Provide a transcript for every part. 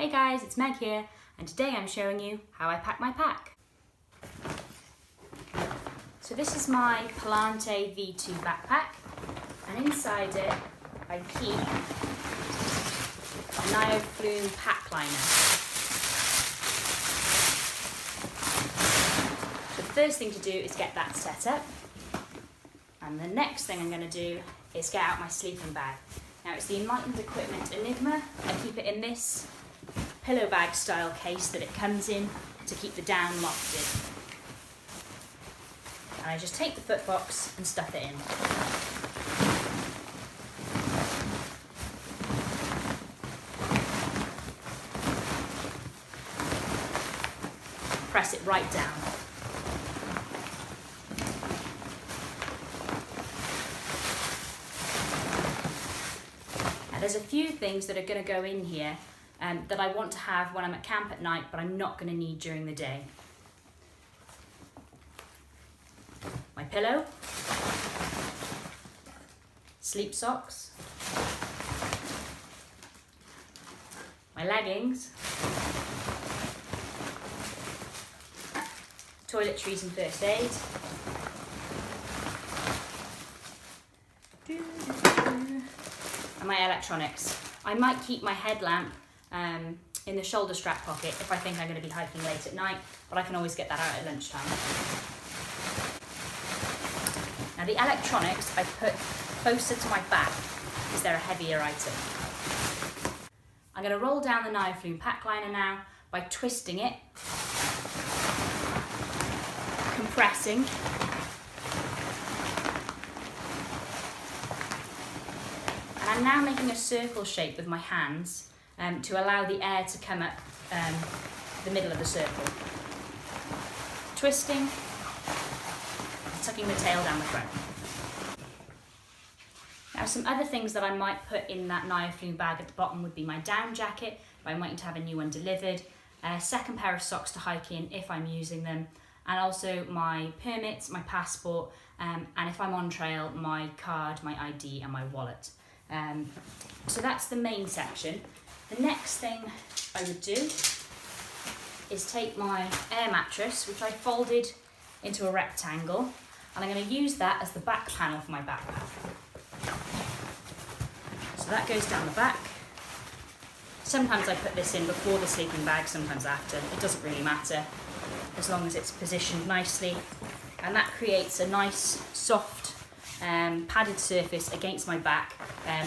Hey guys, it's Meg here, and today I'm showing you how I pack my pack. So this is my Palante V2 backpack, and inside it I keep a Nioflume pack liner. So the first thing to do is get that set up, and the next thing I'm going to do is get out my sleeping bag. Now it's the Enlightened Equipment Enigma. I keep it in this pillow bag style case that it comes in to keep the down lofted. And I just take the foot box and stuff it in. Press it right down. Now there's a few things that are going to go in here that I want to have when I'm at camp at night, but I'm not going to need during the day. My pillow, sleep socks, my leggings, toiletries and first aid, and my electronics. I might keep my headlamp in the shoulder strap pocket if I think I'm going to be hiking late at night, but I can always get that out at lunchtime. Now the electronics I put closer to my back because they're a heavier item. I'm going to roll down the Nioflume pack liner now by twisting it, compressing, and I'm now making a circle shape with my hands to allow the air to come up the middle of the circle. Twisting, tucking the tail down the front. Now some other things that I might put in that Nioflume bag at the bottom would be my down jacket, if I'm waiting to have a new one delivered, a second pair of socks to hike in if I'm using them, and also my permits, my passport, and if I'm on trail, my card, my ID and my wallet. So that's the main section. The next thing I would do is take my air mattress, which I folded into a rectangle, and I'm going to use that as the back panel for my backpack. So that goes down the back. Sometimes I put this in before the sleeping bag, sometimes after. It doesn't really matter, as long as it's positioned nicely. And that creates a nice, soft, padded surface against my back,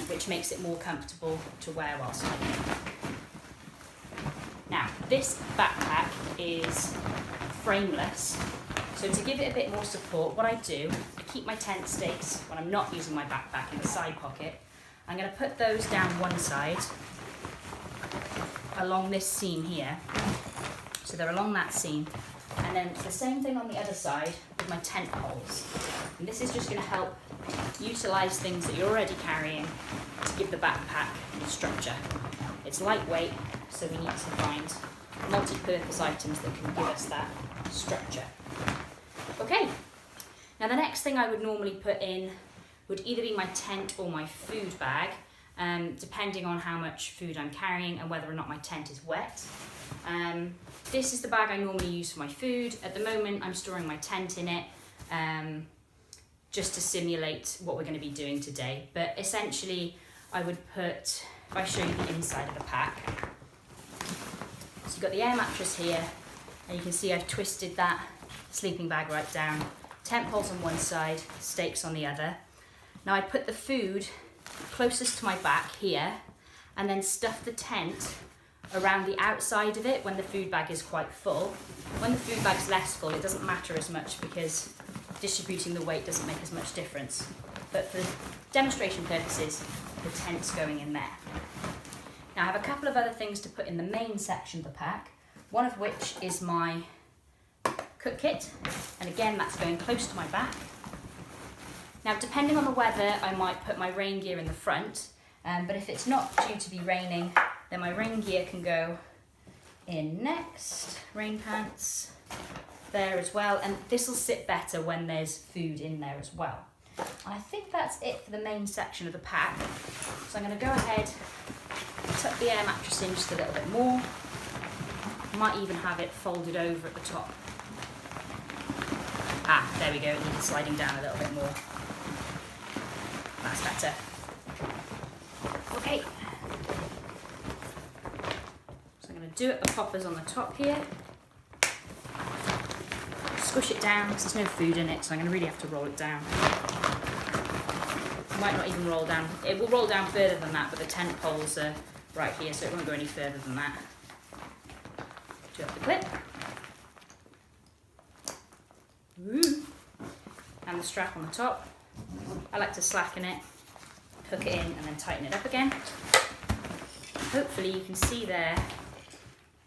which makes it more comfortable to wear whilst hiking. Now, this backpack is frameless, so to give it a bit more support, what I do, I keep my tent stakes when I'm not using my backpack in the side pocket. I'm going to put those down one side along this seam here, so they're along that seam, and then the same thing on the other side with my tent poles. And this is just going to help utilise things that you're already carrying to give the backpack structure. It's lightweight, so we need to find multi-purpose items that can give us that structure. Okay, now the next thing I would normally put in would either be my tent or my food bag, depending on how much food I'm carrying and whether or not my tent is wet. This is the bag I normally use for my food. At the moment I'm storing my tent in it, just to simulate what we're going to be doing today. But essentially I would put, if I show you the inside of the pack, so you've got the air mattress here, and you can see I've twisted that sleeping bag right down, tent poles on one side, stakes on the other. Now I put the food closest to my back here, and then stuff the tent around the outside of it when the food bag is quite full. When the food bag's less full, it doesn't matter as much because distributing the weight doesn't make as much difference. But for demonstration purposes, the tent's going in there. Now I have a couple of other things to put in the main section of the pack, one of which is my cook kit, and again that's going close to my back. Now depending on the weather I might put my rain gear in the front, but if it's not due to be raining, then my rain gear can go in next, rain pants there as well, and this will sit better when there's food in there as well. And I think that's it for the main section of the pack. So I'm going to go ahead tuck the air mattress in just a little bit more. Might even have it folded over at the top. Ah, there we go, it needs sliding down a little bit more. That's better. Okay. So I'm going to do it the poppers on the top here. Squish it down because there's no food in it, so I'm going to really have to roll it down. It might not even roll down. It will roll down further than that, but the tent poles are right here, so it won't go any further than that. Do up the clip. Ooh. And the strap on the top. I like to slacken it, hook it in, and then tighten it up again. Hopefully you can see there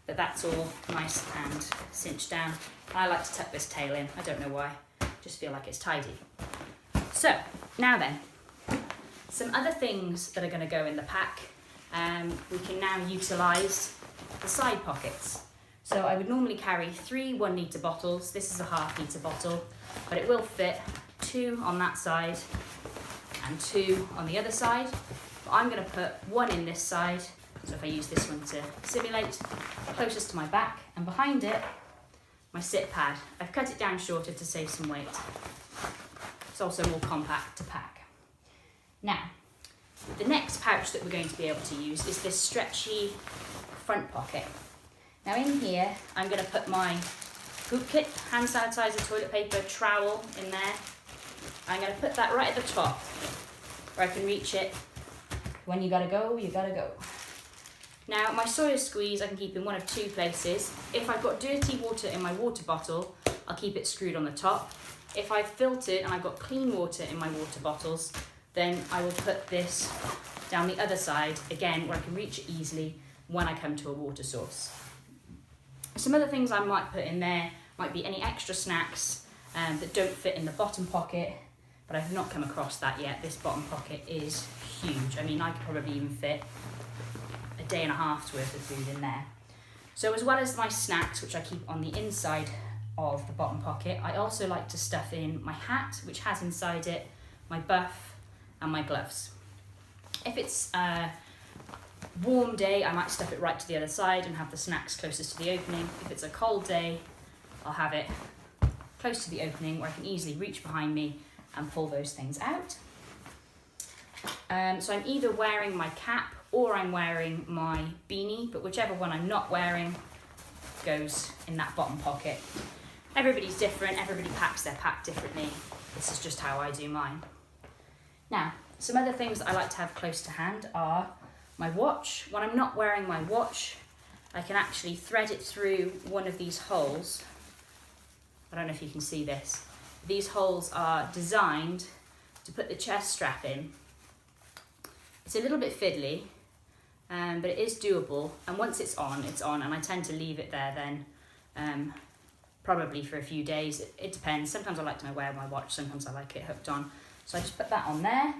that that's all nice and cinched down. I like to tuck this tail in. I don't know why. Just feel like it's tidy. So, now then, some other things that are going to go in the pack. We can now utilise the side pockets. So I would normally carry 3 1 litre bottles. This is a ½ litre bottle, but it will fit 2 on that side and 2 on the other side. But I'm going to put 1 in this side. So if I use this one to simulate, closest to my back, and behind it, my sit pad. I've cut it down shorter to save some weight. It's also more compact to pack. Now, the next pouch that we're going to be able to use is this stretchy front pocket. Now in here, I'm going to put my poop kit, hand sanitizer, toilet paper, trowel in there. I'm going to put that right at the top where I can reach it. When you gotta go, you gotta go. Now my soya squeeze I can keep in one of 2 places. If I've got dirty water in my water bottle, I'll keep it screwed on the top. If I've filtered and I've got clean water in my water bottles, then I will put this down the other side, again, where I can reach it easily when I come to a water source. Some other things I might put in there might be any extra snacks that don't fit in the bottom pocket, but I've not come across that yet. This bottom pocket is huge. I mean, I could probably even fit a day and a half's worth of food in there. So as well as my snacks, which I keep on the inside of the bottom pocket, I also like to stuff in my hat, which has inside it my buff and my gloves. If it's a warm day, I might stuff it right to the other side and have the snacks closest to the opening. If it's a cold day, I'll have it close to the opening where I can easily reach behind me and pull those things out. So I'm either wearing my cap or I'm wearing my beanie, but whichever one I'm not wearing goes in that bottom pocket. Everybody's different, everybody packs their pack differently. This is just how I do mine. Now, some other things that I like to have close to hand are my watch. When I'm not wearing my watch, I can actually thread it through one of these holes. I don't know if you can see this. These holes are designed to put the chest strap in. It's a little bit fiddly, but it is doable. And once it's on, and I tend to leave it there then, probably for a few days. It depends. Sometimes I like to wear my watch, sometimes I like it hooked on. So I just put that on there.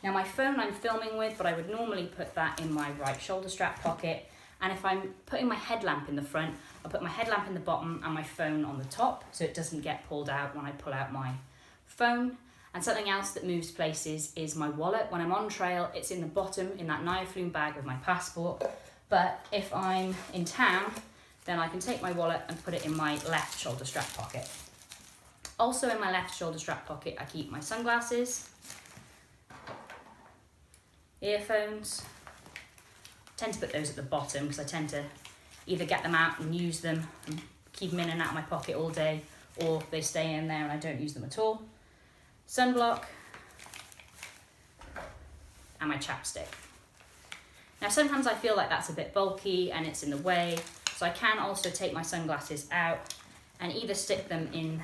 Now my phone I'm filming with, but I would normally put that in my right shoulder strap pocket. And if I'm putting my headlamp in the front, I'll put my headlamp in the bottom and my phone on the top so it doesn't get pulled out when I pull out my phone. And something else that moves places is my wallet. When I'm on trail, it's in the bottom in that Niaflume bag with my passport. But if I'm in town, then I can take my wallet and put it in my left shoulder strap pocket. Also in my left shoulder strap pocket, I keep my sunglasses, earphones. I tend to put those at the bottom because I tend to either get them out and use them and keep them in and out of my pocket all day, or they stay in there and I don't use them at all. Sunblock and my chapstick. Now sometimes I feel like that's a bit bulky and it's in the way, so I can also take my sunglasses out and either stick them in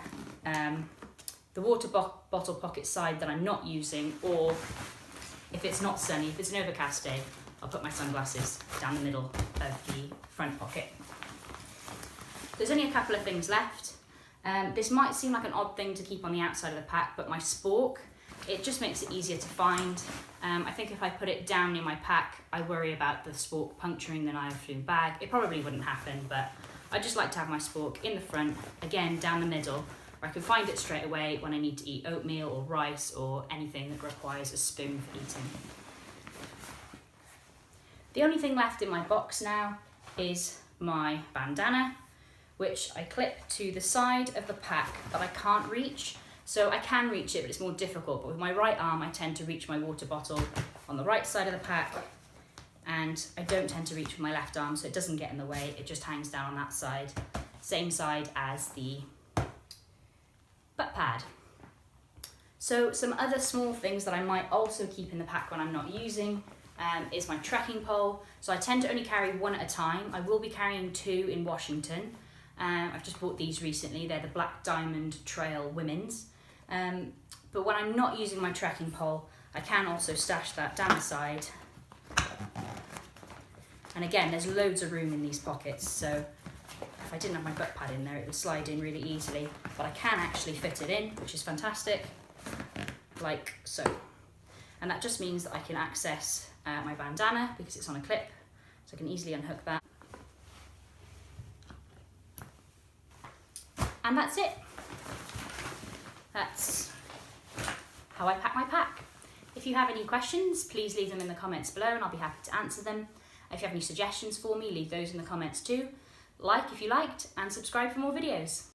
the water bottle pocket side that I'm not using, or if it's not sunny, if it's an overcast day, I'll put my sunglasses down the middle of the front pocket. There's only a couple of things left. This might seem like an odd thing to keep on the outside of the pack, but my spork, it just makes it easier to find. I think if I put it down in my pack, I worry about the spork puncturing the Niaflume bag. It probably wouldn't happen, but I just like to have my spork in the front, again down the middle, where I can find it straight away when I need to eat oatmeal or rice or anything that requires a spoon for eating. The only thing left in my box now is my bandana, which I clip to the side of the pack that I can't reach. So I can reach it, but it's more difficult. But with my right arm, I tend to reach my water bottle on the right side of the pack, and I don't tend to reach with my left arm, so it doesn't get in the way. It just hangs down on that side, same side as the butt pad. So some other small things that I might also keep in the pack when I'm not using is my trekking pole. So I tend to only carry one at a time. I will be carrying two in Washington. I've just bought these recently. They're the Black Diamond Trail Women's. But when I'm not using my trekking pole, I can also stash that down the side. And again, there's loads of room in these pockets, so if I didn't have my butt pad in there, it would slide in really easily. But I can actually fit it in, which is fantastic, like so. And that just means that I can access my bandana because it's on a clip, so I can easily unhook that. And that's it. That's how I pack my pack. If you have any questions, please leave them in the comments below and I'll be happy to answer them. If you have any suggestions for me, leave those in the comments too. Like if you liked and subscribe for more videos.